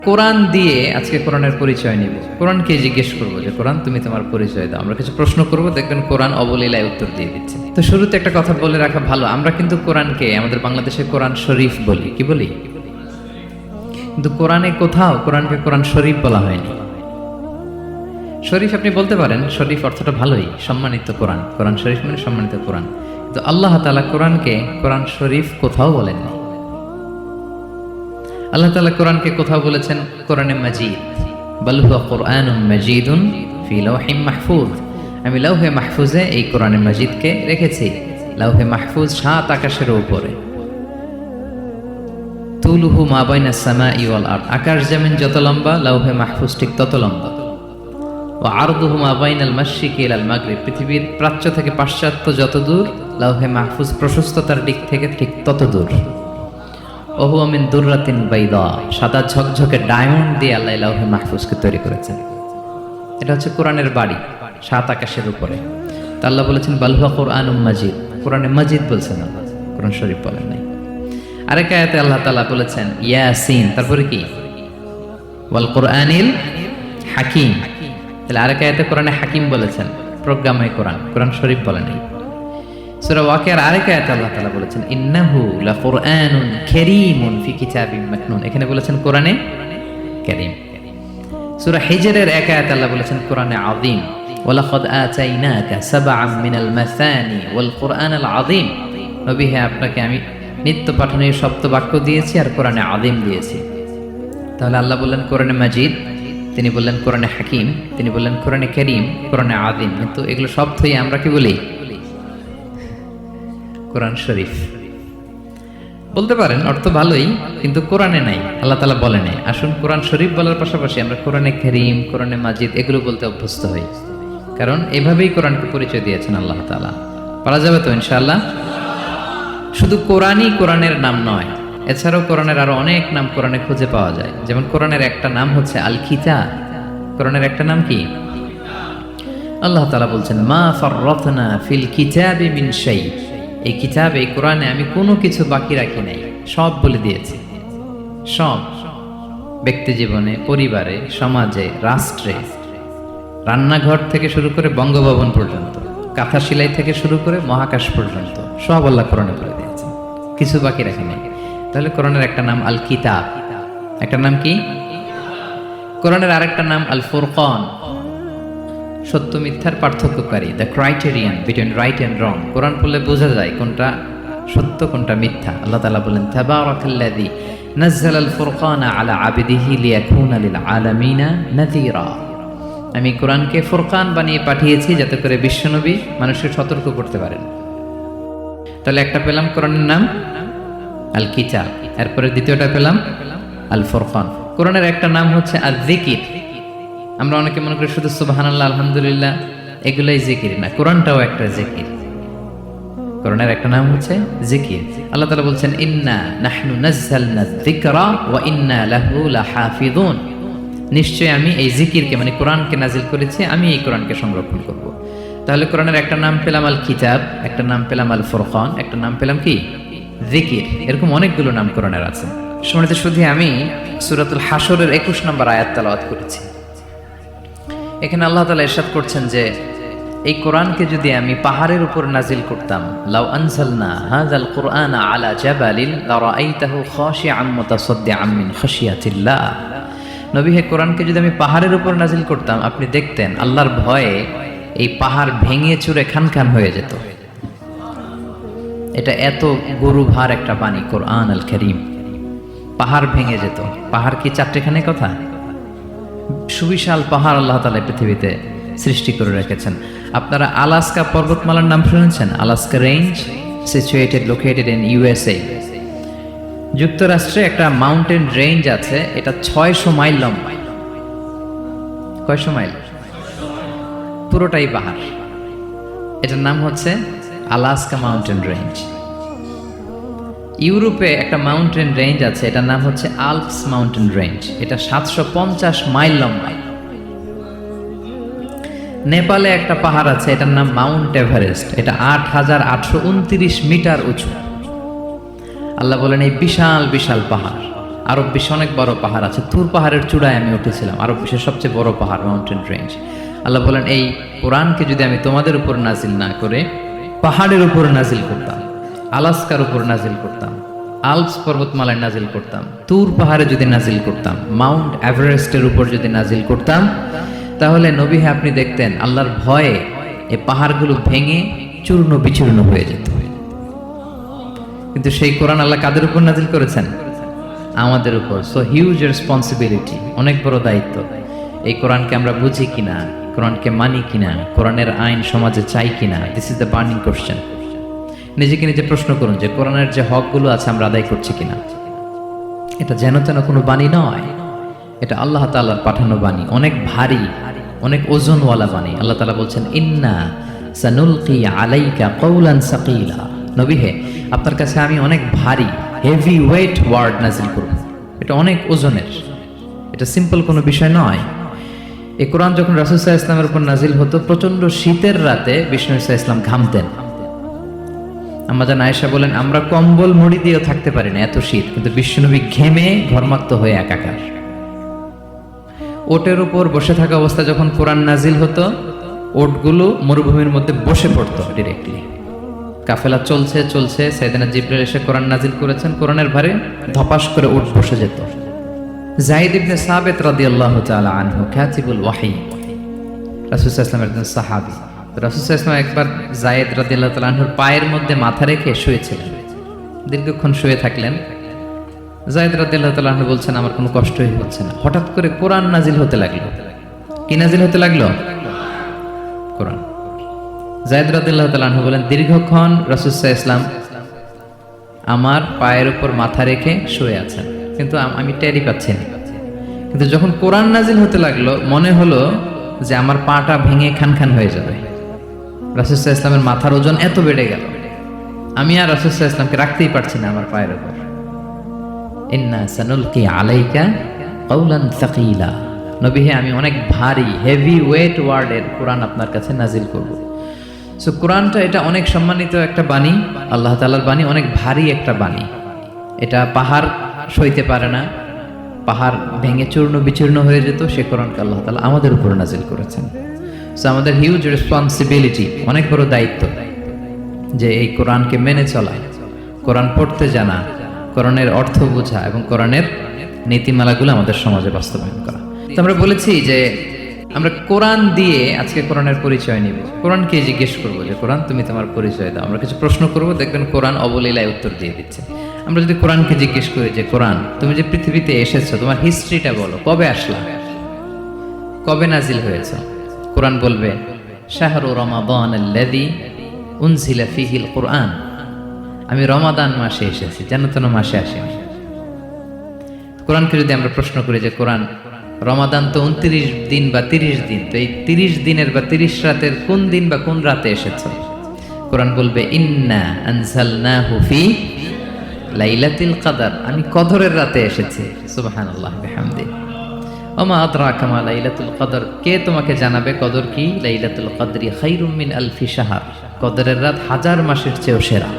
কোরআন দিয়ে আজকে কোরআনের পরিচয় নিব। কোরআনকে জিজ্ঞেস করবো যে কোরআন তুমি তোমার পরিচয় দাও। আমরা কিছু প্রশ্ন করব, দেখবেন কোরআন অবলীলায় উত্তর দিয়ে দিচ্ছে। তো শুরুতে একটা কথা বলে রাখা ভালো, আমরা কিন্তু কোরআনকে আমাদের বাংলাদেশে কোরআন শরীফ বলি। কি বলি? কিন্তু কোরআনে কোথাও কোরআনকে কোরআন শরীফ বলা হয়নি। শরীফ আপনি বলতে পারেন, শরীফ অর্থটা ভালোই, সম্মানিত কোরআন। কোরআন শরীফ মানে সম্মানিত কোরআন। কিন্তু আল্লাহ তাআলা কোরআনকে কোরআন শরীফ কোথাও বলেননি। আল্লাহ তাআলা কোরআনকে কোথাও বলেছেন কোরআনে মাজিদ, বাল হুয়া কুরআনুম মাজিদুন ফি লাওহিম মাহফুজ। আমি লাওহে মাহফুজে এই কোরআনে মাজিদকে রেখেছি। লাওহে মাহফুজ 7 আকাশের উপরে। তুলুহু মা বাইনাস সামাই ওয়াল আরদ, আকাশ জমিন যত লম্বা লাওহে মাহফুজ ঠিক তত লম্বা। ওয়া আরদুহু মা বাইনাল মাশরিকি ইলাল মাগরিব, পৃথিবীর প্রাচ্য থেকে পাশ্চাত্য যত দূর, লাওহে মাহফুজ প্রশস্ততার দিক থেকে ঠিক তত দূর। ওহু মিন দুররাতিন বাইদা, সাদা ঝকঝকে ডায়মন্ড দিয়ে আল্লাহ লাওহে মাহফুজকে তৈরি করেছেন। এটা হচ্ছে কোরআনের বাড়ি 7 আকাশের উপরে। তা আল্লাহ বলেছেন বাল হুয়া কুরআনুম মাজিদ, কোরআনে মাজিদ বলছেন আল্লাহ, কোরআন শরীফ বলেন নাই। আরেক আয়াতে আল্লাহ তাআলা বলেছেন ইয়াসিন, তারপরে কি ওয়াল কুরআনিল হাকিম। তাহলে আরেক আয়াতে কোরআনে হাকিম বলেছেন, প্রজ্ঞাময় কোরআন, কোরআন শরীফ বলেন নাই। সূরা ওয়াকিয়ার আরেক আয়াতে আল্লাহ তাআলা বলেছেন ইন্নাহু লাকুরআনুন কারীমুন ফি কিতাবিম মাকনুন, এখানে বলেছেন কোরআনে কারীম। সূরা হিজরের এক আয়াতে আল্লাহ বলেছেন কোরআনে আযীম, ওয়ালাকাদ আতাইনাকা সাবআম মিনাল মাসানি ওয়াল কুরআনাল আযীম। নবী হে, আপনাকে আমি নিত্য পাঠনীয় সপ্ত বাক্য দিয়েছি আর কোরআনে আযীম দিয়েছি। তাহলে আল্লাহ বললেন কোরআনে মাজিদ, তিনি বললেন কোরআনে হাকিম, তিনি বললেন কোরআনে কারীম, কোরআনে আযীম। কিন্তু এগুলো শব্দই আমরা কি বলি? কোরআন শরীফ বলতে পারেন, অর্থ ভালোই, কিন্তু কোরআনে নাই, আল্লাহ তাআলা বলেন নাই। আসুন কোরআন শরীফ বলার পাশাপাশি আমরা কোরআনে কারীম, কোরআনে মাজিদ এগুলো বলতে অভ্যস্ত হই, কারণ এভাবেই কোরআনকে পরিচয় দিয়েছেন আল্লাহ তাআলা। পারা যাবে তো ইনশাআল্লাহ? শুধু কোরআনই কোরআনের নাম নয়, এছাড়াও কোরআনের আরো অনেক নাম কোরআনে খুঁজে পাওয়া যায়। যেমন কোরআনের একটা নাম হচ্ছে আল কিতাব। কোরআনের একটা নাম কি? আল্লাহ তাআলা বলছেন মা ফাররাতনা ফিল কিতাবি মিন শাই, এই কিতাব, এই কোরআনে আমি কোনো কিছু বাকি রাখি নাই, সব বলে দিয়েছি। সব, ব্যক্তি জীবনে, পরিবারে, সমাজে, রাষ্ট্রে, রান্নাঘর থেকে শুরু করে বঙ্গভবন পর্যন্ত, কাঁথা সেলাই থেকে শুরু করে মহাকাশ পর্যন্ত সব আল্লাহ কোরআনে বলে দিয়েছেন, কিছু বাকি রাখি নাই। তাহলে কোরআনের একটা নাম আল কিতাব, একটা নাম কি? কোরআনের আরেকটা নাম আল ফুরকান, সত্য মিথ্যার পার্থক্যকারী, the criterion between right and wrong. Quran পড়লে বোঝা যায় কোনটা সত্য কোনটা মিথ্যা। আল্লাহ তাআলা বলেন তাবারাকাল্লাযী নাযালাল ফুরকানা আলা আবদিহি লিয়াকুনা লিল আলামিনা নাযীরা, আমি কোরআনকে ফুরকান বানিয়ে পাঠিয়েছি যাতে করে বিশ্বনবী মানুষকে সতর্ক করতে পারেন। তাহলে একটা পেলাম কোরআনের নাম আল কিতাব, এরপরে দ্বিতীয়টা পেলাম আল ফুরকান। কোরআনের একটা নাম হচ্ছে আয-যিকির। আমরা অনেকে মনে করি শুধু সুবহানাল্লাহ, আলহামদুলিল্লাহ এগুলাই জিকির, না, কোরআনটাও একটা জিকির। কোরআনের একটা নাম হচ্ছে জিকির। আল্লাহ তাআলা বলছেন ইন্না নাহনু নাযালনা যিকরা ওয়া ইন্না লাহু লাহাফিযুন, নিশ্চয় আমি এই জিকিরকে মানে কোরআনকে নাজিল করেছি, আমি এই কোরআনকে সংরক্ষণ করব। তাহলে কোরআনের একটা নাম পেলাম আল কিতাব, একটা নাম পেলাম আল ফুরকান, একটা নাম পেলাম কি? জিকির। এরকম অনেকগুলো নাম কোরআনের আছে। সম্মানিত শুধু আমি সূরাতুল হাশরের 21 নম্বর আয়াত তেলাওয়াত করেছি। এখানে আল্লাহ তাআলা ইরশাদ করছেন যে এই কোরআনকে যদি আমি পাহাড়ের উপর নাজিল করতাম, লাউ আনজালনা হাযাল কুরআনা আলা জাবালিন লারাআইতাহু খাশিআম মুতাসাদ্দিআম মিন খাশিয়াতিল্লাহ। নবী হে, কোরআনকে যদি আমি পাহাড়ের উপর নাজিল করতাম, আপনি দেখতেন আল্লাহর ভয়ে এই পাহাড় ভেঙে চুরে খানখান হয়ে যেত। এটা এত গরুভার একটা বাণী কোরআন আল কারীম, পাহাড় ভেঙে যেত। পাহাড় কি চারটেখানে কথা? সুবিশাল পাহাড় আল্লাহ তাআলা পৃথিবীতে সৃষ্টি করে রেখেছেন। আপনারা আলাস্কা পর্বতমালার নাম শুনেছেন? Alaska range, located in USA. যুক্তরাষ্ট্রে একটা মাউন্টেন রেঞ্জ আছে, এটা 600 মাইল লম্বা। কয়শো মাইল? পুরোটাই পাহাড়। এটার নাম হচ্ছে আলাস্কা মাউন্টেন রেঞ্জ। ইউরোপে একটা মাউন্টেন রেঞ্জ আছে, এটার নাম হচ্ছে আল্পস মাউন্টেন রেঞ্জ, এটা 750 মাইল লম্বা। নেপালে একটা পাহাড় আছে, এটার নাম মাউন্ট এভারেস্ট, এটা 8829 মিটার উঁচু। আল্লাহ বলেন এই বিশাল বিশাল পাহাড় আরব বিশ্বে অনেক বড় পাহাড় আছে, তুর পাহাড়ের চূড়ায় আমি উঠেছিলাম, আরব বিশ্বের সবচেয়ে বড় পাহাড়, মাউন্টেন রেঞ্জ। আল্লাহ বলেন, এই কোরআনকে যদি আমি তোমাদের উপর নাজিল না করে পাহাড়ের উপর নাজিল করতাম, আলাস্কার উপর নাজিল করতাম, আলপস পর্বতমালায় নাজিল করতাম, তুর পাহাড়ে যদি নাজিল করতাম, মাউন্ট এভারেস্টের উপর যদি নাজিল করতাম, তাহলে নবী হ্যাঁ আপনি দেখতেন আল্লাহর ভয়ে এই পাহাড়গুলো ভেঙে চূর্ণ বিচূর্ণ হয়ে যেত। কিন্তু সেই কোরআন আল্লাহ কাদের উপর নাজিল করেছেন? আমাদের উপর। সো হিউজ রেসপন্সিবিলিটি, অনেক বড় দায়িত্ব। এই কোরআনকে আমরা বুঝি কিনা, কোরআনকে মানি কিনা, কোরআনের আইন সমাজে চাই কিনা, this is the burning question. নিজেকে নিজে প্রশ্ন করুন যে কোরআনের যে হকগুলো আছে আমরা আদায় করছি কিনা। এটা যেন তেন কোনো বাণী নয়, এটা আল্লাহ তাআলার পাঠানো বাণী, অনেক ভারী, অনেক ওজনওয়ালা বাণী। আল্লাহ তাআলা বলছেন, ইন্না সানুলকি আলাইকা কওলান সাকিলা, নবী হে আপনার কাছে আমি অনেক ভারী, হেভি ওয়েট ওয়ার্ড নাজিল করব। এটা অনেক ওজনের, এটা সিম্পল কোনো বিষয় নয়। এই কোরআন যখন রাসূল সাল্লাল্লাহু আলাইহি ওয়াসাল্লামের উপর নাজিল হতো, প্রচন্ড শীতের রাতে বিষ্ণু সাল্লাল্লাহু আলাইহি ওয়াসাল্লাম ঘামতেন। আম্মা জান আয়েশা বলেন, আমরা কম্বল মুড়ি দিয়েও থাকতে পারি না, এত শীত, কিন্তু বিশ্বনবী ঘেমে ঘর্মাক্ত হয়ে একাকার। ওটের উপর বসে থাকা অবস্থা যখন কোরআন নাজিল হতো, ওটগুলো মরুভূমির মধ্যে বসে পড়তো ডিরেক্টলি। কাফেলা চলছে চলছে, সাইয়েদনা জিবরাইল এসে কোরআন নাজিল করেছেন, কোরআনের ভারে ধপাস করে উট বসে যেত। যায়েদ ইবনে সাবিত রাদিয়াল্লাহু তাআলা আনহু কাতিবুল ওয়াহী, রাসূল সাল্লাল্লাহু আলাইহি ওয়াসাল্লামের একজন সাহাবী। রাসূল সাল্লাল্লাহু আলাইহি ওয়াসাল্লাম একবার যায়েদ রাদিয়াল্লাহু তাআলা আনহুর পায়ের মধ্যে মাথা রেখে শুয়েছিলেন, দীর্ঘক্ষণ শুয়ে থাকলেন। যায়েদ রাদিয়াল্লাহু তাআলা আনহু বলছেন, আমার কোনো কষ্টই হচ্ছে না। হঠাৎ করে কোরআন নাজিল হতে লাগলো। কি নাজিল হতে লাগলো? কোরআন। যায়েদ রাদিয়াল্লাহু তাআলা আনহু বলেন, দীর্ঘক্ষণ রাসূল সাল্লাল্লাহু আলাইহি ওয়াসাল্লাম আমার পায়ের উপর মাথা রেখে শুয়ে আছেন, কিন্তু আমি টেরই পাচ্ছি না। কিন্তু যখন কোরআন নাজিল হতে লাগলো, মনে হলো যে আমার পাটা ভেঙে খান খান হয়ে যাবে। রাসূল সাল্লাল্লাহু আলাইহি ওয়াসাল্লামের মাথার ওজন এত বেড়ে গেল, আমি আর রাসূল সাল্লাল্লাহু আলাইহি ওয়াসাল্লামকে রাখতেই পারছি না আমার পায়ের উপর। ইন্না সানুলকি আলাইকা কওলান সাকিলা, নবী হে আমি অনেক ভারী, হেভি ওয়েট ওয়ার্ডের কোরআন আপনার কাছে নাজিল করব। সো কোরআনটা এটা অনেক সম্মানিত একটা বাণী, আল্লাহ তাআলার বাণী, অনেক ভারী একটা বাণী। এটা পাহাড় সইতে পারে না, পাহাড় ভেঙে চূর্ণ বিচূর্ণ হয়ে যেত, সে কোরআনকে আল্লাহ তাআলা আমাদের উপর নাজিল করেছেন। সো আমাদের হিউজ রেসপন্সিবিলিটি, অনেক বড় দায়িত্ব যে এই কোরআনকে মেনে চলা, কোরআন পড়তে জানা, কোরআনের অর্থ বোঝা এবং কোরআনের নীতিমালাগুলো আমাদের সমাজে বাস্তবায়ন করা। তো আমরা বলেছি যে আমরা কোরআন দিয়ে আজকে কোরআনের পরিচয় নিব। কোরআনকে জিজ্ঞেস করবো যে কোরআন তুমি তোমার পরিচয় দাও। আমরা কিছু প্রশ্ন করব, দেখবেন কোরআন অবলীলায় উত্তর দিয়ে দিচ্ছে। আমরা যদি কোরআনকে জিজ্ঞেস করি যে কোরআন তুমি যে পৃথিবীতে এসেছো, তোমার হিস্ট্রিটা বলো, কবে আসলা, কবে নাজিল হয়েছে? কোরআন বলবে শাহরু রমাদানাল্লাযী উনজিলা ফীহিল কুরআন, আমি রমাদান মাসে এসেছি, যেন তেন মাসে আসিনি। কোরআনকে যদি আমরা প্রশ্ন করি যে কোরআন রমাদান তো 29 দিন বা 30 দিন, তো এই 30 দিনের বা 30 রাতের কোন দিন বা কোন রাতে এসেছে? কোরআন বলবে ইন্না আনজালনাহু ফি লাইলাতুল কদর, আমি কদরের রাতে এসেছি। সুবহানাল্লাহ বিহামদি। ওমা আদরাকা মা লাইলাতুল কদর, কে তোমাকে জানাবে কদর কি? লাইলাতুল কদরি খায়রুম মিন আলফি শাহর, কদরের রাত 1000 মাসের চেয়েও সেরা।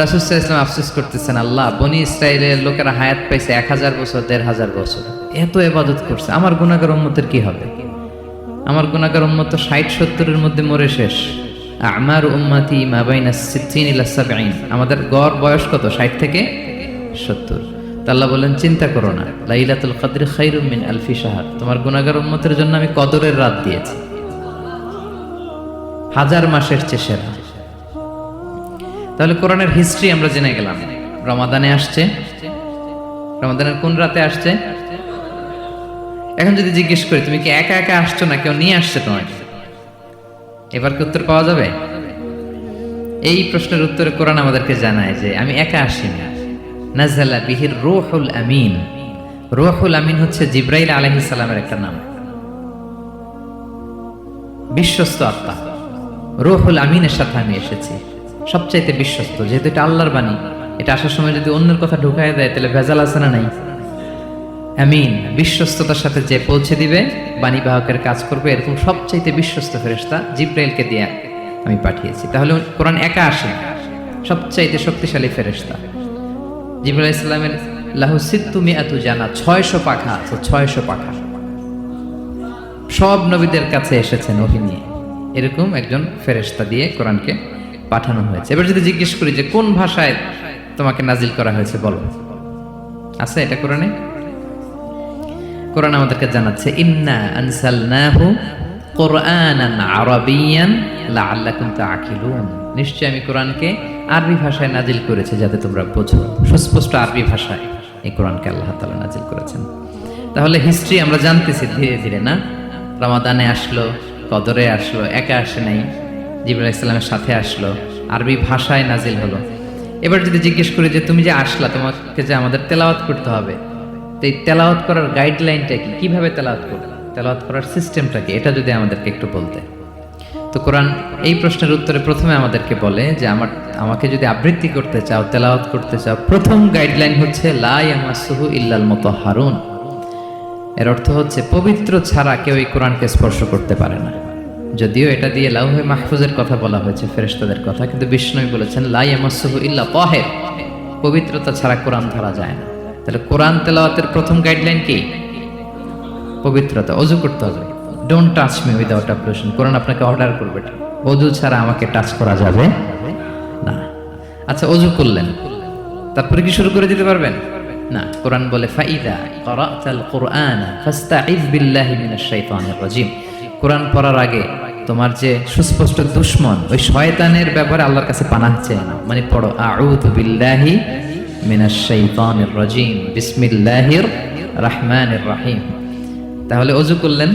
রাসূল সাল্লাল্লাহু আলাইহি ওয়াসাল্লাম আফসোস করতেছেন, আল্লাহ বনি ইসরাইলের লোকেরা হায়াত পাইছে 1000 বছর, 1500 বছর, এত ইবাদত করছে, আমার গুনাহগার উম্মতের কি হবে? আমার গুনাহগার উম্মত তো 60-70 মধ্যে মরে শেষ। আমার উম্মতি মা বাইনা 60 ইলা 70, আমাদের গড় বয়স কত? 60 থেকে 70। আল্লাহ বলেন চিন্তা করো না, লাইলাতুল কদরি খায়রুম মিন আলফি শাহর, তোমার গুনাহগার উম্মতের জন্য আমি কদরের রাত দিয়েছি, 1000 মাসের চেয়ে সেরা। তাহলে কোরআনের হিস্ট্রি আমরা জেনে গেলাম। রমাদানে আসছে, রমাদানের কোন রাতে আসছে? এখন যদি জিজ্ঞেস করি তুমি কি একা একা আসছো না কেউ নিয়ে আসছে তোমাকে, এবার কি উত্তর পাওয়া যাবে? এই প্রশ্নের উত্তরে কোরআন আমাদেরকে জানায় যে আমি একা আসিনি। নাযালা বিহির রূহুল আমিন, রূহুল আমিন হচ্ছে জিবরাইল আলাইহিস সালামের একটা নাম, বিশ্বস্ত আত্মা। রূহুল আমিনের সাথে আমি এসেছি, সবচাইতে বিশ্বস্ত, যেহেতু এটা আল্লাহর বাণী, এটা আসার সময় যদি অন্যের কথা ঢুকায় দেয় তাহলে ভেজাল আছে না নাই? আমিন, বিশ্বস্ততার সাথে যে পৌঁছে দিবে, বাণী বাহকের কাজ করবে, এরকম সবচাইতে বিশ্বস্ত ফেরেশতা জিবরাইলকে দিয়ে আমি পাঠিয়েছি। তাহলে কোরআন একা আসে, সবচাইতে শক্তিশালী ফেরেশতা। জিবরাইল আলাইহিস সালামের লাহু সিত্তুমিআতু জানাহ, 600 পাখা আছে, 600 পাখা। সব নবীদের কাছে এসেছেন ওহী নিয়ে, এরকম একজন ফেরেশতা দিয়ে কোরআনকে পাঠানো হয়েছে। এবার যদি জিজ্ঞেস করি যে কোন ভাষায় তোমাকে নাজিল করা হয়েছে বলো, আছে এটা কোরআনে? কোরআন আমাদেরকে জানাচ্ছে ইন্না আনসালনাহু কুরআনান আরাবিয়ান লাআল্লাকুম তাআকিলুন, নিশ্চয় আমি কোরআনকে আরবি ভাষায় নাজিল করেছি যাতে তোমরা বোঝো। সুস্পষ্ট আরবি ভাষায় এই কোরআনকে আল্লাহ তাআলা নাজিল করেছেন। তাহলে হিস্ট্রি আমরা জানতেছি ধীরে ধীরে, না? রমাদানে আসলো, কদরে আসলো, একা আসে নাই, জিবরাইল আলাইহিস সালামের সাথে আসলো, আরবি ভাষায় নাজিল হলো। এবার যদি জিজ্ঞেস করি যে তুমি যে আসলা, তোমাকে যে আমাদের তেলাওয়াত করতে হবে, তো এই তেলাওয়াত করার গাইডলাইনটা কি, কিভাবে তেলাওয়াত করবে, তেলাওয়াত করার সিস্টেমটা কি, এটা যদি আমাদেরকে একটু বলতে। তো কোরআন এই প্রশ্নের উত্তরে প্রথমে আমাদেরকে বলে যে আমাকে যদি আবৃত্তি করতে চাও, তেলাওয়াত করতে চাও, প্রথম গাইডলাইন হচ্ছে লা ইয়ামাসসুহু ইল্লাল মুতাহহারুন। এর অর্থ হচ্ছে পবিত্র ছাড়া কেউ এই কোরআনকে স্পর্শ করতে পারে না। যদিও এটা দিয়ে লাউহে মাহফুজের কথা বলা হয়েছে, ফেরেশতাদের কথা, কিন্তু বিষ্ণু বলেছেন লা ইয়ামাসসুহু ইল্লা তাহির, পবিত্রতা ছাড়া কোরআন ধরা যায় না। তাহলে কোরআন তেলাওয়াতের প্রথম গাইডলাইন কি? পবিত্রতা। ওযু করতে হবে, ডোন্ট টাচ মি উইদাউট অ্যাবলুশন। কোরআন আপনাকে অর্ডার করবে, ওযু ছাড়া আমাকে টাচ করা যাবে না। আচ্ছা, ওযু করলেন, তারপরে কি শুরু করে দিতে পারবেন? না। কোরআন বলে ফাইদা ক্বারাতাল কুরআনা ফাস্তাইয বিল্লাহি মিনাশ শাইতানির রাজিম। কোরআন পড়ার আগে তোমার যে সুস্পষ্ট দুশমন ওই শয়তানের ব্যাপারে আল্লাহর কাছে পানাহ চেয়ে নাও। মানে পড়ো আউযু বিল্লাহি মিনাশ শাইতানির রাজিম বিসমিল্লাহির রহমানির রহিম। তাহলে ওযু করলেন,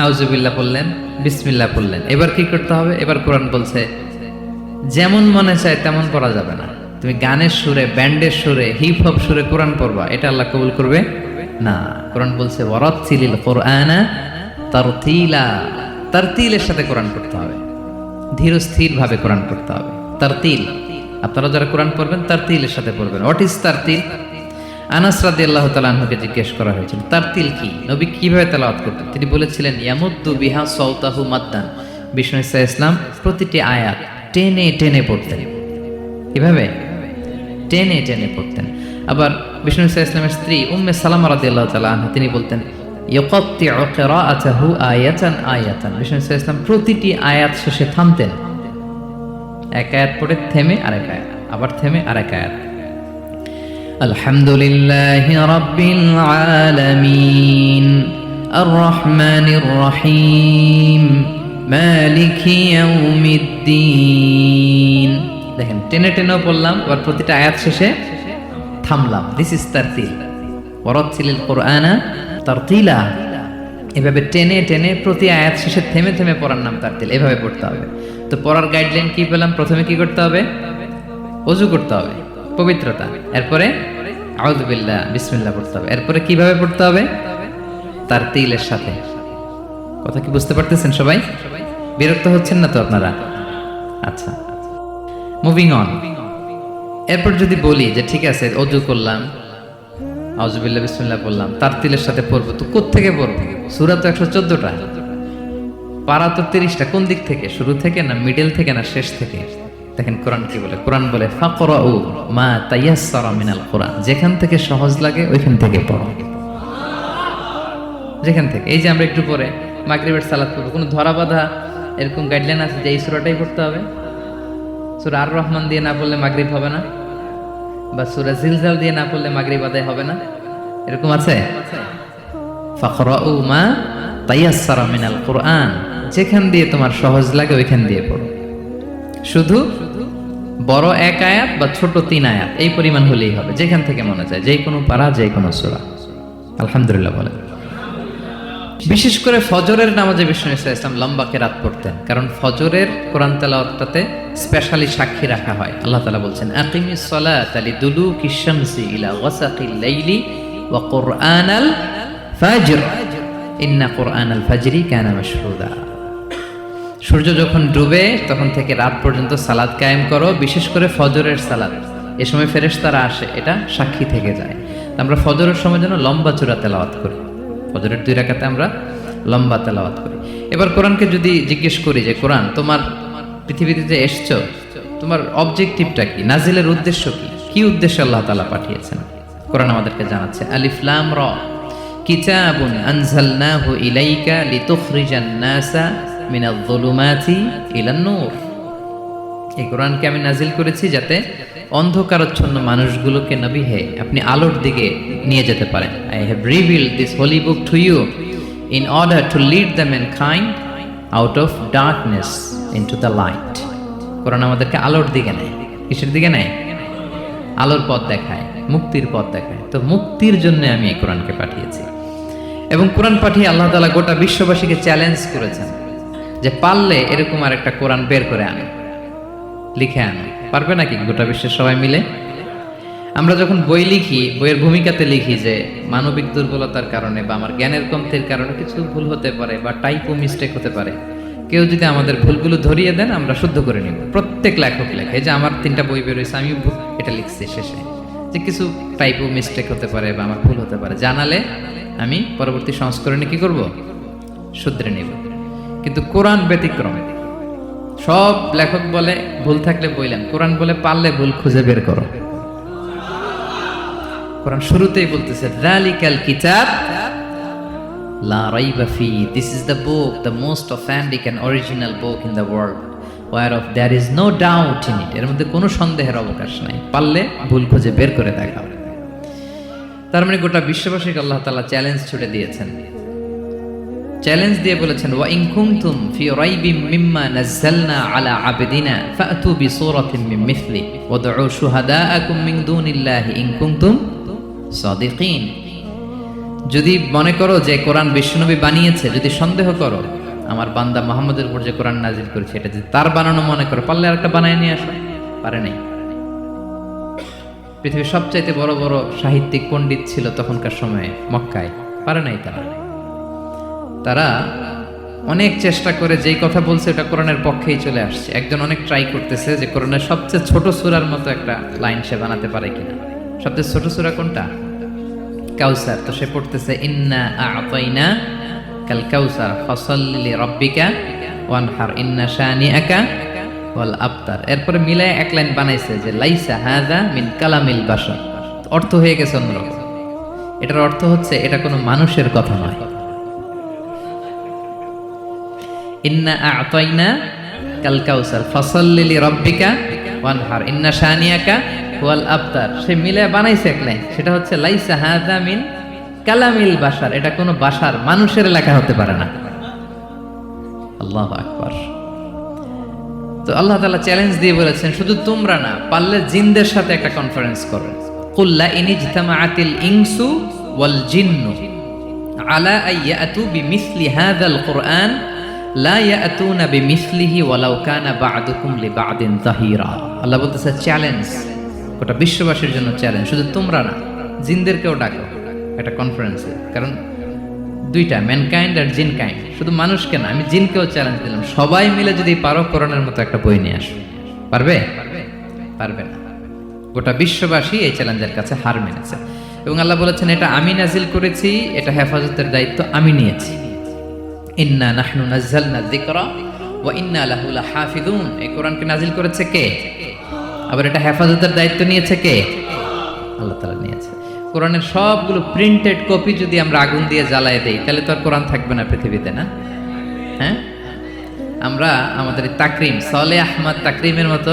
আউযু বিল্লাহ পড়লেন, বিসমিল্লাহ পড়লেন। এবার কি করতে হবে? এবার কোরআন বলছে যেমন মনে চায় তেমন পড়া যাবে না। তুমি গানের সুরে, ব্যান্ডের সুরে, হিপ হপ সুরে কোরআন পড়বা, এটা আল্লাহ কবুল করবে না। কোরআন বলছে ওয়ারাত্তিলিল কুরআনা তারতিলা, তারতিলের সাথে কোরআন পড়তে হবে, ধীর স্থির ভাবে কোরআন পড়তে হবে। তারতিল, আপনারা যারা কোরআন পড়বেন তারতিলের সাথে পড়বেন। What is তারতিল? আনাস রাদিয়াল্লাহু তাআলা আনহুকে জিজ্ঞেস করা হয়েছিল তারতিল কি, নবী কিভাবে তেলাওয়াত করতেন। তিনি বলেছিলেন ইয়ামুদ্দু বিহা সাওতাহু মাদ্দান। বিষ্ণু ঈসা ইসলাম প্রতিটি আয়াত টেনে টেনে পড়তেন। কিভাবে? টেনে টেনে পড়তেন। আবার বিষ্ণু ঈসা ইসলামের স্ত্রী উম্মে সালামা রাদিয়াল্লাহু তাআলা আনহা, তিনি বলতেন ইয়াকাত্তিউ কিরাআতাহু আয়াতান আয়াতান। বিষ্ণু ঈসা ইসলাম প্রতিটি আয়াত শেষে থামতেন, এক আয়াত পড়ে থেমে আরেক আয়াত, আবার থেমে আরেক আয়াত। আলহামদুলিল্লাহি রাব্বিল আলামিন আর রহমানির রহিম মালিকি ইয়াউমিদ্দিন। দেখেন, টেনে টেনেও পড়লাম, আবার প্রতিটা আয়াত শেষে থামলাম। This is তারতিল। ওয়ারাত্তিলিল কুরআনা তারতিলা। এভাবে টেনে টেনে প্রতি আয়াত শেষে থেমে থেমে পড়ার নাম তারতিল। এভাবে পড়তে হবে। তো পড়ার গাইডলাইন কি পেলাম? প্রথমে কি করতে হবে? ওযু করতে হবে, পবিত্রতা। এরপরে আউযু বিল্লাহ, বিসমিল্লাহ পড়তে হবে। এরপরে কিভাবে পড়তে হবে? তারতিলের সাথে। কথা কি বুঝতে পারতেছেন সবাই? বিরক্ত হচ্ছেন না তো আপনারা? আচ্ছা, মুভিং অন। এরপর যদি বলি যে ঠিক আছে ওযু করলাম, আউযু বিল্লাহ বিসমিল্লাহ বললাম, তারতিলের সাথে পড়বো, তো কোত্থেকে পড়বো? সূরা তো 114টা, পারা তো 30টা। কোন দিক থেকে? শুরু থেকে না মিডল থেকে না শেষ থেকে? দেখেন কোরআন কি বলে। কোরআন বলে ফাকরাউ মা তায়াসসারা মিনাল কোরআন। যেখান থেকে সহজ লাগে ওইখান থেকে পড়ো, যেখান থেকে। এই যে আমরা একটু পরে মাগরিবের সালাত করবো, কোনো ধরা বাঁধা এরকম গাইডলাইন আছে যে এই সূরাটাই পড়তে হবে? সূরা আর রহমান দিয়ে না পড়লে মাগরিব হবে না, বা সূরা জিলজাল দিয়ে না পড়লে মাগরিব আদায় হবে না, এরকম আছে? ফাকরাউ মা তায়াসসারা মিনাল কোরআন, যেখান দিয়ে তোমার সহজ লাগে ওইখান দিয়ে পড়ো। শুধু বড় এক আয়াত বা ছোট 3 আয়াত এই পরিমাণ হলেই হবে, যেখান থেকে মনে চায়, যে কোনো পারা, যে কোনো সূরা। আলহামদুলিল্লাহ বলে। বিশেষ করে ফজরের নামাজে বিষ্ণু ঈসা ইসলাম লম্বা কিরাত পড়তেন, কারণ ফজরের কোরআন তেলাওয়াতটাতে স্পেশালি সাক্ষী রাখা হয়। আল্লাহ তাআলা বলছেন আকিমিস সালাতা লিদুলুকিশ শামসি ইলা গাসাকিল লাইলি ওয়া কুরআনাল ফাজর ইন্না কুরআনাল ফাজরি কানা মাশহুদা। সূর্য যখন ডুবে তখন থেকে রাত পর্যন্ত সালাত কায়েম করো, বিশেষ করে ফজরের সালাত। এ সময় ফেরেশতারা আসে, এটা সাক্ষী থেকে যায়। আমরা ফজরের সময় যেন লম্বা চূড়া তেলাওয়াত করি। ফজরের 2 রাকাতে আমরা লম্বা তেলাওয়াত করি। এবার কোরআনকে যদি জিজ্ঞেস করি যে কোরআন তোমার পৃথিবীতে যে এসছো, তোমার অবজেক্টিভটা কি, নাজিলের উদ্দেশ্য কি, কি উদ্দেশ্যে আল্লাহ তাআলা পাঠিয়েছেন? কোরআন আমাদেরকে জানাচ্ছে আলিফ লাম র কিতাবুন আনজালনাহু ইলাইকা লিতুখরিজান নাসা মিনাল যুলুমাতি ইলান নূর। এই কোরআনকে আমি নাজিল করেছি যাতে অন্ধকারাচ্ছন্ন মানুষগুলোকে নবী হে আপনি আলোর দিকে নিয়ে যেতে পারেন। I have revealed this holy book to you in order to lead the mankind out of darkness into the light. Quran আমাদেরকে আলোর দিকে নেয়। কিসের দিকে নেয়? আলোর পথ দেখায়, মুক্তির পথ দেখায়। তো মুক্তির জন্য আমি এই কোরআনকে পাঠিয়েছি। এবং কোরআন পাঠিয়ে আল্লাহ তাআলা গোটা বিশ্ববাসীকে চ্যালেঞ্জ করেছেন যে পারলে এরকম আর একটা কোরআন বের করে আনো, লিখে আনো। পারবে নাকি গোটা বিশ্বের সবাই মিলে? আমরা যখন বই লিখি, বইয়ের ভূমিকাতে লিখি যে মানবিক দুর্বলতার কারণে বা আমার জ্ঞানের কমতির কারণে কিছু ভুল হতে পারে বা টাইপো মিস্টেক হতে পারে। কেউ যদি আমাদের ভুলগুলো ধরিয়ে দেন আমরা শুদ্ধ করে নিব। প্রত্যেক লেখক লেখে যে আমার 3টা বই বেরোয়েছে, আমি এটা লিখছি শেষে, যে কিছু টাইপো মিস্টেক হতে পারে বা আমার ভুল হতে পারে, জানালে আমি পরবর্তী সংস্করণে কি করব? শুধরে নিব। কিন্তু কোরআন ব্যতিক্রম। সব লেখক বলে ভুল থাকলে বইলাম, কোরআন বলে পারলে ভুল খুঁজে বের করো। কোরআন শুরুতেই বলতেছে যালিকাল কিতাব লা রাইবা ফি, this is the book, the most authentic and original book in the world, whereof there is no doubt in it। এর মধ্যে কোনো সন্দেহের অবকাশ নাই। পারলে ভুল খুঁজে বের করে দেখাও। তার মানে গোটা বিশ্ববাসীকে আল্লাহ তাআলা চ্যালেঞ্জ ছুড়ে দিয়েছেন। চ্যালেঞ্জ দিয়ে বলেছেন ওয়া ইন কুনতুম ফি রাইবিম মিম্মা নাযালনা আলা আবদিনা ফাতু বিসূরাতিন মিন মিথলি ওয়াদউ শুহাদাআকুম মিন দুনিল্লাহি ইন কুনতুম সাদিকিন। যদি মনে করো যে কোরআন বিশ্বনবী বানিয়েছে, যদি সন্দেহ করো আমার বান্দা মুহাম্মদের উপর যে কোরআন নাজিল করেছে এটা যদি তার বানানো মনে করো, পারলে আরেকটা বানায় নিয়ে আসো। পারে নাই। পৃথিবীর সবচাইতে বড় বড় সাহিত্যিক পণ্ডিত ছিল তখনকার সময়ে মক্কায়, পারে নাই তারা। তারা অনেক চেষ্টা করে যেই কথা বলছে এটা কোরআনের পক্ষেই চলে আসছে। একজন অনেক ট্রাই করতেছে যে কোরআনের সবচেয়ে ছোট সূরার মতো একটা লাইন সে বানাতে পারে কিনা। সবচেয়ে ছোট সূরা কোনটা? কাউসার। তো সে পড়তেছে ইন্না আ'তাইনা কাল কাউসার ফাসাল্লি লিরাব্বিকা ওয়ানহার ইন্না শানিআকা ওয়াল আবতার। এরপরে মিলায় এক লাইন বানাইছে যে লাইসা হাযা মিন কালামিল বাশার। অর্থ হয়ে গেছে অন্যরকম। এটার অর্থ হচ্ছে এটা কোনো মানুষের কথা নয়। ইন্না আ'তাইনা কাল কাউসার ফাসাল্লি লিরাব্বিকা ওয়ানহার ইন্না শানিআকা ওয়াল আবতার। সে মিলে বানাইছে এক লাইন, সেটা হচ্ছে লাইসা হাযা মিন কালামিল বাশার। এটা কোনো বাশার, মানুষের লেখা হতে পারে না। আল্লাহু আকবার। তো আল্লাহ তাআলা চ্যালেঞ্জ দিয়ে বলেছেন শুধু তোমরা না, পারলে জিনদের সাথে একটা কনফারেন্স করো। কুল লা ইন ইজতামাআতিল ইনসু ওয়াল জিন্নু আলা আইয়াতু বিমিসলি হাযাল কুরআন লা ইয়াতুনা বিমিসলিহি ওয়ালাউ কানা বা'দুকুম লিবা'দিন যাহিরা। আল্লাহ বলতেছে চ্যালেঞ্জ, গোটা বিশ্ববাসীর জন্য চ্যালেঞ্জ। শুধু তোমরা না, জিনদেরকেও ডাকো একটা কনফারেন্সে। কারণ দুইটা, ম্যানকাইন্ড আর জিনকাইন্ড। শুধু মানুষকে না, আমি জিনকেও চ্যালেঞ্জ দিলাম, সবাই মিলে যদি পারো কোরআনের মতো একটা বই নিয়ে আসো। পারবে? পারবে না। গোটা বিশ্ববাসী এই চ্যালেঞ্জের কাছে হার মেনেছে। এবং আল্লাহ বলেছেন এটা আমি নাজিল করেছি, এটা হেফাজতের দায়িত্ব আমি নিয়েছি। ইন্না নাহনু নাযালনা যিকরা ওয়া ইন্না লাহু লাহাফিযুন। এই কোরআনকে নাজিল করেছে কে? আবার এটা হেফাজতের দায়িত্ব নিয়েছে কে? আল্লাহ তাআলা নিয়েছে। কোরআনের সবগুলো প্রিন্টেড কপি যদি আমরা আগুন দিয়ে জ্বালায় দেই তাহলে তো আর কোরআন থাকবে না পৃথিবীতে, না? হ্যাঁ, আমরা আমাদের তাকরিম সালেহ আহমদ তাকরিমের মতো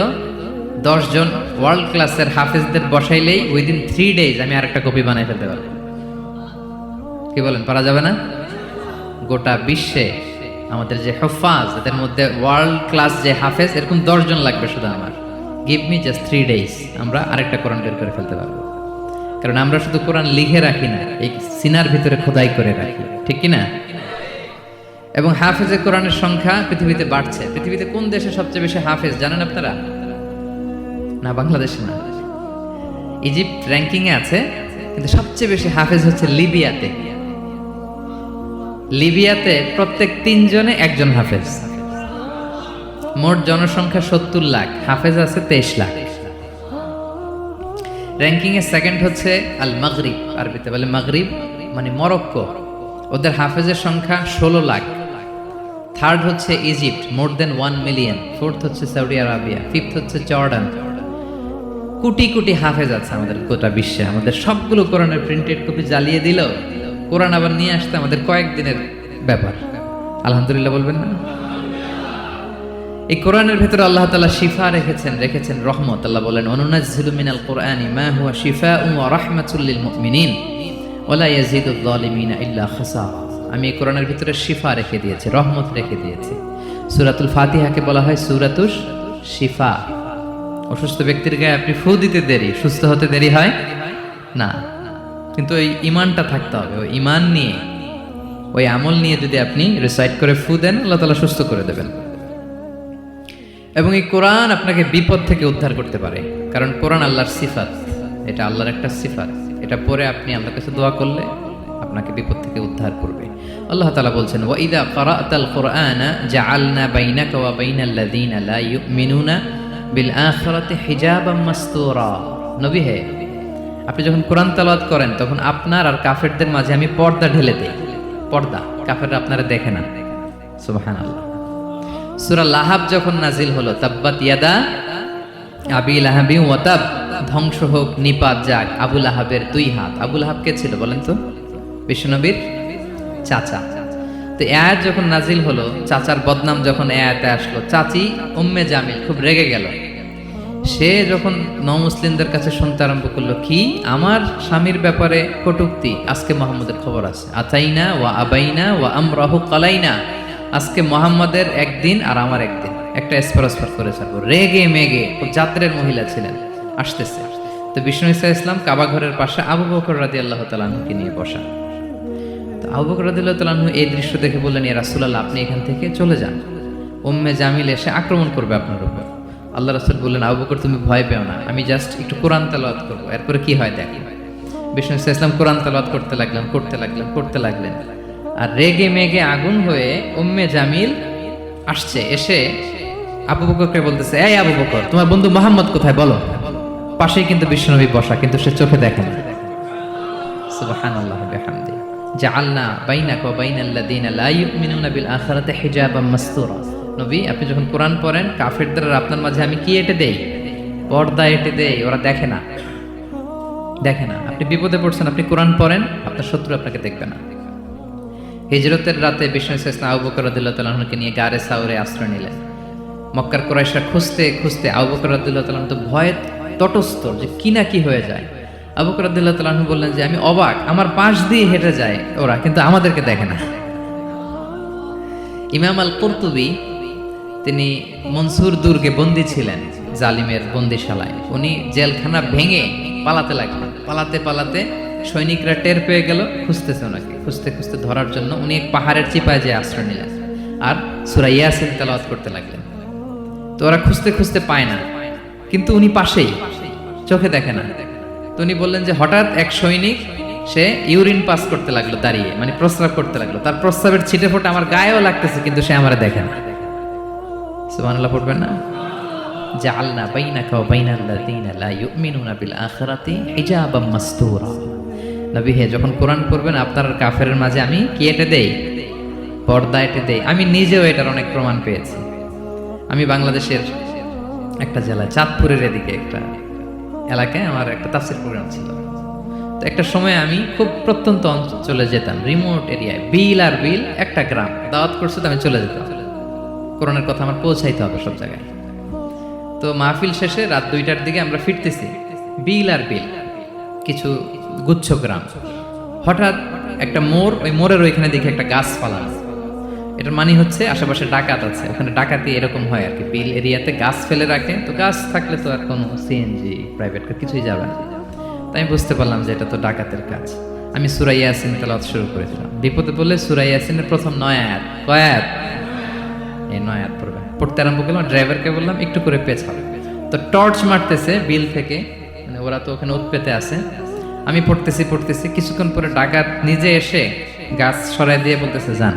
10 জন ওয়ার্ল্ড ক্লাসের হাফেজদের বসাইলেই উইদিন 3 days আমি আরেকটা কপি বানাই ফেলতে পারবো। কি বলেন, পারা যাবে না? গোটা বিশ্বে আমাদের যে হুফাজ, এদের মধ্যে ওয়ার্ল্ড ক্লাস যে হাফেজ, এরকম 10 জন লাগবে শুধু আমার। গিভ মি জাস্ট 3 days, আমরা আরেকটা কোরআন বের করে ফেলতে পারবো। কারণ আমরা শুধু কোরআন লিখে রাখি না, এই সিনার ভিতরে খোদাই করে রাখি, ঠিক কি না? এবং হাফেজে কোরআনের সংখ্যা পৃথিবীতে বাড়ছে। পৃথিবীতে কোন দেশে সবচেয়ে বেশি হাফেজ জানেন আপনারা? না, বাংলাদেশে না। ইজিপ্ট র্যাঙ্কিং এ আছে, কিন্তু সবচেয়ে বেশি হাফেজ হচ্ছে লিবিয়াতে। লিবিয়াতে প্রত্যেক 3 জনে একজন হাফেজ। মোট জনসংখ্যা 70 লাখ, হাফেজ আছে 23 লাখ। র্যাঙ্কিং এ সেকেন্ড হচ্ছে আল মাগরিব, আরবিতে বলে মাগরিব মানে মরক্কো, ওদের হাফেজের সংখ্যা 16 লাখ। থার্ড হচ্ছে ইজিপ্ট, মোর দেন 1 মিলিয়ন। ফোর্থ হচ্ছে সৌদি আরবিয়া, ফিফথ হচ্ছে জর্ডান। কোটি কোটি হাফেজ আছে আমাদের গোটা বিশ্বে, আমাদের সবগুলো কোরআনের প্রিন্টেড কপি জ্বালিয়ে দিল, কোরআন আবার নিয়ে আসতে আমাদের কয়েকদিনের ব্যাপার। আলহামদুলিল্লাহ বলবেন না? এই কোরআনের ভেতরে আল্লাহ তাআলা শিফা রেখেছেন রহমত। আল্লাহ বলেন, অনুনাজ্জিলু মিনাল কুরআনি মা হুয়া শিফাউন ওয়া রাহমাতুল লিল মুমিনিন ওয়া লা ইয়াজিদুয যালিমিনা ইল্লা খাসারা। আমি এই কোরআনের ভিতরে শিফা রেখে দিয়েছি, রহমত রেখে দিয়েছি। সূরাতুল ফাতিহাকে বলা হয় সূরাতুশ শিফা। অসুস্থ ব্যক্তির গায়ে আপনি ফু দিতে দেরি, সুস্থ হতে দেরি হয় না। কিন্তু ওই ঈমানটা থাকতে হবে, ওই ঈমান নিয়ে, ওই আমল নিয়ে যদি আপনি রিসাইট করে ফু দেন, আল্লাহ তাআলা সুস্থ করে দেবেন। এবং এই কোরআন আপনাকে বিপদ থেকে উদ্ধার করতে পারে, কারণ কোরআন আল্লাহর সিফাত, এটা আল্লাহর একটা সিফাত। এটা পরে আপনি আল্লাহর কাছে দোয়া করলে আপনাকে বিপদ থেকে উদ্ধার করবে। আল্লাহ তাআলা বলছেন, ওয়া ইযা ক্বারা'তাল কুরআনা জাআলনা বাইনাকা ওয়া বাইনাল্লাযীনা লা ইউমিনুনা বিল আখিরাতি হিজাবাম মাসতুরা। নবী হে, আপনি যখন কোরআন তেলাওয়াত করেন তখন আপনার আর কাফেরদের মাঝে আমি পর্দা ঢেলে দেই। পর্দা, কাফেররা আপনারা দেখে না। সুবহানাল্লাহ। সূরা লাহাব যখন নাজিল হলো, তাব্বাত ইয়াদা আবি লাহাবি ওয়া তাব, ধ্বংস হোক, নিপাত যাক আবু লাহাবের দুই হাত। আবু লাহাব কে ছিল বলেন তো? বিশ্বনবীর চাচা। তো আয়াত যখন নাজিল হলো, চাচার বদনাম যখন আয়াতে আসলো, চাচি উম্মে জামিল খুব রেগে গেল। সে যখন নমুসলিমদের কাছে শুনতে আরম্ভ করলো, কি আমার স্বামীর ব্যাপারে কটূক্তি, আজকে মুহাম্মদের খবর আছে, আতাইনা ওয়া আবাইনা ওয়া আমরাহু কালাইনা, আজকে মুহাম্মদের একদিন আর আমার একদিন, একটা স্পরস্পর করে ছাড়বো। রেগে মেগে, খুব জাত্রের মহিলা ছিলেন, আসতেছে। তো বিষ্ণু ইসা ইসলাম কাবা ঘরের পাশে আবু বকর রাদিয়াল্লাহু তাআলা আনহুকে নিয়ে বসা। তো আবু বকর রাদিয়াল্লাহু তাআলা আনহু এই দৃশ্য দেখে বললেন, ইয়া রাসূলুল্লাহ, আপনি এখান থেকে চলে যান, উম্মে জামিল এসে আক্রমণ করবে আপনার উপর। আল্লাহ রাসূল বললেন, আবু বকর তুমি ভয় পেও না, আমি জাস্ট একটু কোরআন তেলাওয়াত করবো, এরপরে কি হয় দেখো। বিষ্ণু ইসা ইসলাম কোরআন তেলাওয়াত করতে লাগলেন। আর রেগে মেগে আগুন হয়ে উম্মে জামিল আসছে, এসে আবু বকরকে বলতেছে, এই আবু বকর, তোমার বন্ধু মুহাম্মদ কোথায় বলো। পাশেই কিন্তু বিশ্বনবী বসা, কিন্তু সে চোখে দেখে না। সুবহানাল্লাহ ওয়া বিহামদিহি জাআলনা বাইনাকা ওয়া বাইনাল্লাযীনা লা ইউমিনুনা বিল আখিরাতি হিজাবাম মাসতুরা। নবী, আপনি যখন কোরআন পড়েন, কাফেরদের আর আপনার মাঝে আমি কি এঁটে দেই? পর্দা এঁটে দেই, ওরা দেখে না। আপনি বিপদে পড়ছেন, আপনি কোরআন পড়েন, আপনার শত্রু আপনাকে দেখবে না। হিজরতের রাতে বিষ্ণু ইসলাম আবু বকর রাদিয়াল্লাহু তাআলা আনহুকে নিয়ে গারে সাউরে আশ্রয় নিলেন। মক্কার কুরাইশরা খুঁজতে আবু বকর রাদিয়াল্লাহু তাআলা তো ভয়ে তটস্থ, যে কি না কি হয়ে যায়। আবু বকর রাদিয়াল্লাহু তাআলা আনহু বললেন যে আমি অবাক, আমার পাশ দিয়ে হেঁটে যায় ওরা, কিন্তু আমাদেরকে দেখে না। ইমাম আল কুরতুবী, তিনি মনসুর দুর্গে বন্দী ছিলেন, জালিমের বন্দিশালায়। উনি জেলখানা ভেঙে পালাতে লাগলেন। পালাতে সৈনিকরা টের পেয়ে গেল, খুঁজতেছে ওনাকে, খুঁজতে ধরার জন্য উনি এক পাহাড়ের চিপায় যেয়ে আশ্রয় নিলেন আর সূরা ইয়াসিন তেলাওয়াত করতে লাগলেন। তো ওরা খুঁজতে পায় না, কিন্তু উনি পাশেই, চোখে দেখে না। তো উনি বললেন যে হঠাৎ এক সৈনিক, সে ইউরিন পাস করতে লাগলো দাঁড়িয়ে, মানে প্রস্রাব করতে লাগলো। তার প্রস্রাবের ছিটে ফোঁটা আমার গায়েও লাগতেছে, কিন্তু সে আমারে দেখে না। সুবহানাল্লাহ পড়বেন না? জাআলনা বাইনাকা ওয়া বাইনাল্লাযীনা লা ইউমিনুনা বিল আখিরাতি হিজাবাম মাসতুরা। নবী হে, যখন কোরআন পড়বেন, আপনার আর কাফেরের মাঝে আমি কি এঁটে দেই? পর্দা এঁটে দেই। আমি নিজেও এটার অনেক প্রমাণ পেয়েছি। আমি বাংলাদেশের একটা জেলা, চাঁদপুরের এদিকে একটা এলাকায় আমার একটা তাফসীর প্রোগ্রাম ছিল। তো একটা সময় আমি খুব প্রত্যন্ত অঞ্চলে যেতাম, রিমোট এরিয়ায়, বিল একটা গ্রাম দাওয়াত করছে, তো আমি চলে যেতাম। কোরআনের কথা আমার পৌঁছাইতে হবে সব জায়গায়। তো মাহফিল শেষে রাত 2টার দিকে আমরা ফিরতেছি, বিল কিছু গুচ্ছ গ্রাম। হঠাৎ একটা মোড়, ওই মোড়ের ওইখানে দেখি একটা গাছ ফালানো। এটার মানে হচ্ছে আশেপাশে ডাকাত আছে, ওখানে ডাকাতি এরকম হয় আর কি। বিল এরিয়াতে গাছ ফেলে রাখে, তো গাছ থাকলে তো আর কোনো সিএনজি, প্রাইভেট কার কিছুই যাবে না। তাই আমি বুঝতে পারলাম যে এটা তো ডাকাতের কাজ। আমি সূরা ইয়াসিন তেলাওয়াত শুরু করেছিলাম। বিপদে বললে সূরা ইয়াসিনের প্রথম 9 আয়াত, কয় আয়াত? এই 9 আয়াত পড়তে আরম্ভ করলাম। ড্রাইভারকে বললাম একটু করে পেছাও। তো টর্চ মারতেছে বিল থেকে, মানে ওরা তো ওখানে উৎপেতে আছে। আমি পড়তেছি, কিছুক্ষণ পরে ডাকাত নিজে এসে গাছ সরাই দিয়ে বলতেছে যান।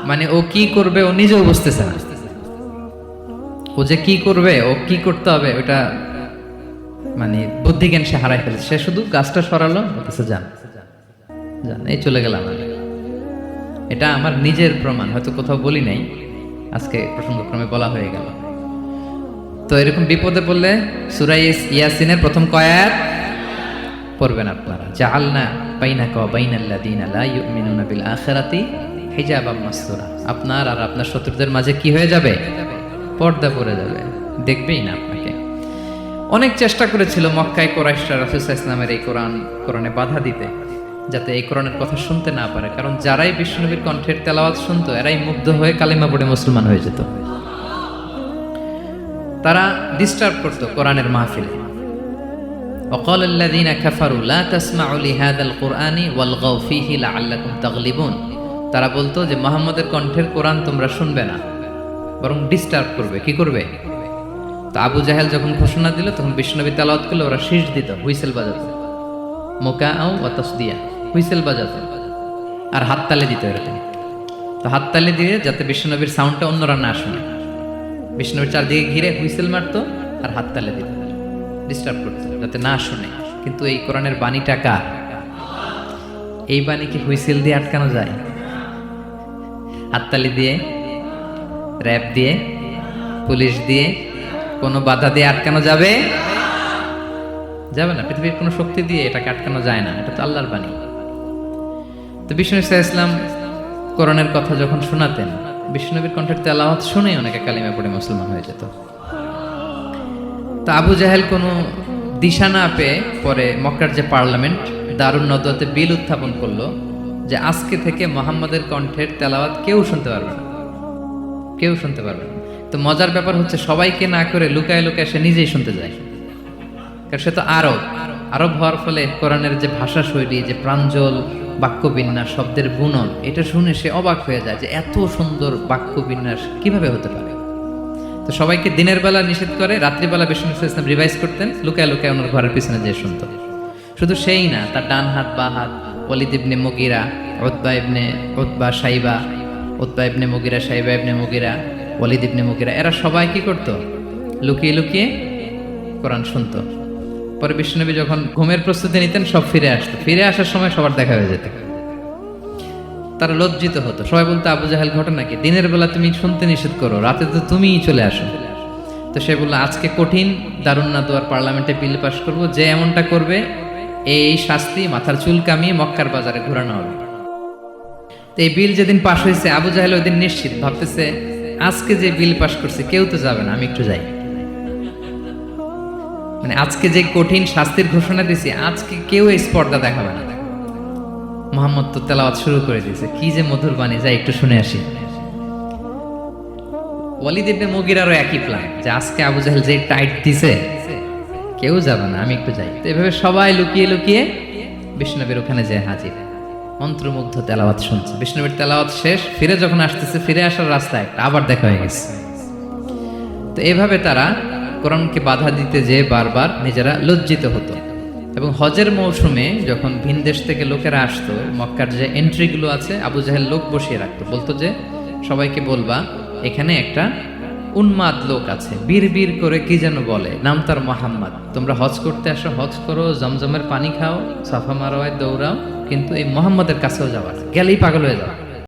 মানে ও কি করবে ও নিজেও বুঝতেছে না। ও যে কি করবে, ও কি করতে হবে, ওটা মানে বুদ্ধিজ্ঞান সে হারাই ফেলেছে। সে শুধু গাছটা সরালো, বলতেছে যান, এই চলে গেলাম আমি। এটা আমার নিজের প্রমাণ, হয়তো কোথাও বলি নাই, আজকে প্রসঙ্গক্রমে বলা হয়ে গেল। তো এরকম বিপদে পড়লে সূরা ইয়াসিনের প্রথম কয়াত পড়বেন আপনারা। জাআলনা বাইনাকা ওয়া বাইনাল্লাযীনা লা ইউমিনুনা বিল আখিরাতি হিজাবাম মাসতুরা। আপনার আর আপনার শত্রুদের মাঝে কি হয়ে যাবে? পর্দা পড়ে যাবে, দেখবেই না আপনাকে। অনেক চেষ্টা করেছিল মক্কায় কুরাইশরা রাসূল সাল্লাল্লাহু আলাইহি ওয়াসাল্লামের এই কোরআনে বাধা দিতে, যাতে এই কোরআনের কথা শুনতে না পারে। কারণ যারাই বিশ্বনবীর কণ্ঠের তেলাওয়াত শুনতো এরাই মুগ্ধ হয়ে কালিমা পড়ে মুসলমান হয়ে যেত। তারা ডিস্টার্ব করতো কোরআনের মাহফিলে। وقال الذين كفروا لا تسمعوا لهذا القرآن والغوا فيه لعلكم تغلبون। তারা বলতো যে মুহাম্মদের কণ্ঠের কোরআন তোমরা শুনবে না, বরং ডিস্টার্ব করবে। কি করবে? তো আবু জাহেল যখন ঘোষণা দিল তখন বিশ্বনবী তেলাওয়াত করলে ওরা শীষ দিত, হুইসেল বাজাতো, মুকাআউ ওয়া তাসদিয়া, হুইসেল বাজাতো আর হাততালি দিত এরকম। তো হাততালি দিয়ে যাতে বিশ্বনবীর সাউন্ডটা অন্যরা না শুনে, বিষ্ণুর চারদিকে ঘিরে হুইসেল মারতো আর হাততালি দিত, ডিস্টার্ব করতো যাতে না শুনে। কিন্তু এই কোরআনের বাণীটা কার? এই বাণী কি হুইসেল দিয়ে আটকানো যায়? হাততালি দিয়ে, র‍্যাব দিয়ে, পুলিশ দিয়ে, কোনো বাধা দিয়ে আটকানো যাবে? যাবে না। পৃথিবীর কোনো শক্তি দিয়ে এটাকে আটকানো যায় না, এটা তো আল্লাহর বাণী। তো বিষ্ণু ইসলাম কোরআনের কথা যখন শোনাতেন, বিষ্ণুনবীর কণ্ঠের তেলাওয়াত শুনে অনেকে কালিমা পড়ে মুসলমান হয়ে যেত। তা আবু জাহেল কোনো দিশা না পেয়ে পরে মক্কার যে পার্লামেন্ট দারুন নদওয়াতে বিল উত্থাপন করলো যে আজকে থেকে মুহাম্মদের কণ্ঠের তেলাওয়াত কেউ শুনতে পারবে না, কেউ শুনতে পারবে না। তো মজার ব্যাপার হচ্ছে সবাইকে না করে লুকায় লুকায় সে নিজেই শুনতে যায়। কারণ সে তো আরব হওয়ার ফলে কোরআনের যে ভাষা শৈলী, যে প্রাঞ্জল বাক্য বিন্যাস, শব্দের বুনন, এটা শুনে সে অবাক হয়ে যায় যে এত সুন্দর বাক্য বিন্যাস কিভাবে হতে পারে। তো সবাইকে দিনের বেলা নিষেধ করে, রাত্রিবেলা বিষ্ণু ইসলাম রিভাইজ করতেন, লুকায় লুকায় ওনার ঘরের পিছনে যেয়ে শুনতো। শুধু সেই না, তার ডান হাত বা হাত ওয়ালিদ ইবনে মুগিরা, উতবা শাইবা, উতবা ইবনে মুগিরা, শাইবা ইবনে মুগিরা, ওয়ালিদ ইবনে মুগিরা, এরা সবাই কি করতো? লুকিয়ে লুকিয়ে কোরআন শুনতো। পরে বিশ্বনবী যখন ঘুমের প্রস্তুতি নিতেন সব ফিরে আসতো, ফিরে আসার সময় সবার দেখা হয়ে যেত। তারা লজ্জিত হতো, সবাই বলতো আবু জাহেল ঘটনা কি? দিনের বেলা তুমি শুনতে নিষেধ করো, রাতে তো তুমিই চলে আসো। তো সে বললো আজকে কঠিন দারুন নাদওয়ার পার্লামেন্টে বিল পাস করবো, যে এমনটা করবে এই শাস্তি মাথার চুল কামিয়ে মক্কার বাজারে ঘোরানো হবে। তো এই বিল যেদিন পাশ হয়েছে আবু জাহেল ওই দিন নিশ্চিত ভাবতেছে আজকে যে বিল পাস করছে কেউ তো যাবে না, আমি একটু যাই। মানে আজকে যে কঠিন শাস্তির ঘোষণা দিছি, আজকে কেউ এই স্পর্ধা দেখাবে না। মুহাম্মদ তো তেলাওয়াত শুরু করে দিয়েছে, কি যে মধুর বাণী, যাই একটু শুনে আসি। ওয়ালিদ ইবনে মুগিরারও একই প্ল্যান যে আজকে আবু জাহেল যে টাইট দিছে কেউ যাবে না, আমি একটু যাই। তো এভাবে সবাই লুকিয়ে লুকিয়ে বিষ্ণুনবীর ওখানে যায় হাজির, মন্ত্রমুগ্ধ তেলাওয়াত শুনছে। বিষ্ণুনবীর তেলাওয়াত শেষ, ফিরে যখন আসতেছে, ফিরে আসার রাস্তায় আবার দেখা হয়ে গেছে। তো এভাবে তারা কোরআনকে বাধা দিতে যেয়ে বারবার নিজেরা লজ্জিত হতো। এবং হজের মৌসুমে যখন ভিন দেশ থেকে লোকেরা আসতো, মক্কার যে এন্ট্রিগুলো আছে আবু জাহেল লোক বসিয়ে রাখতো, বলতো যে সবাইকে বলবা এখানে একটা উন্মাদ লোক আছে, বীর বীর করে কি যেন বলে, নাম তার মুহাম্মদ। তোমরা হজ করতে আসো, হজ করো, জমজমের পানি খাও, সাফা মারোয়ায় দৌড়াও, কিন্তু এই মুহাম্মদের কাছেও যাওয়া, গেলেই পাগল হয়ে যাও।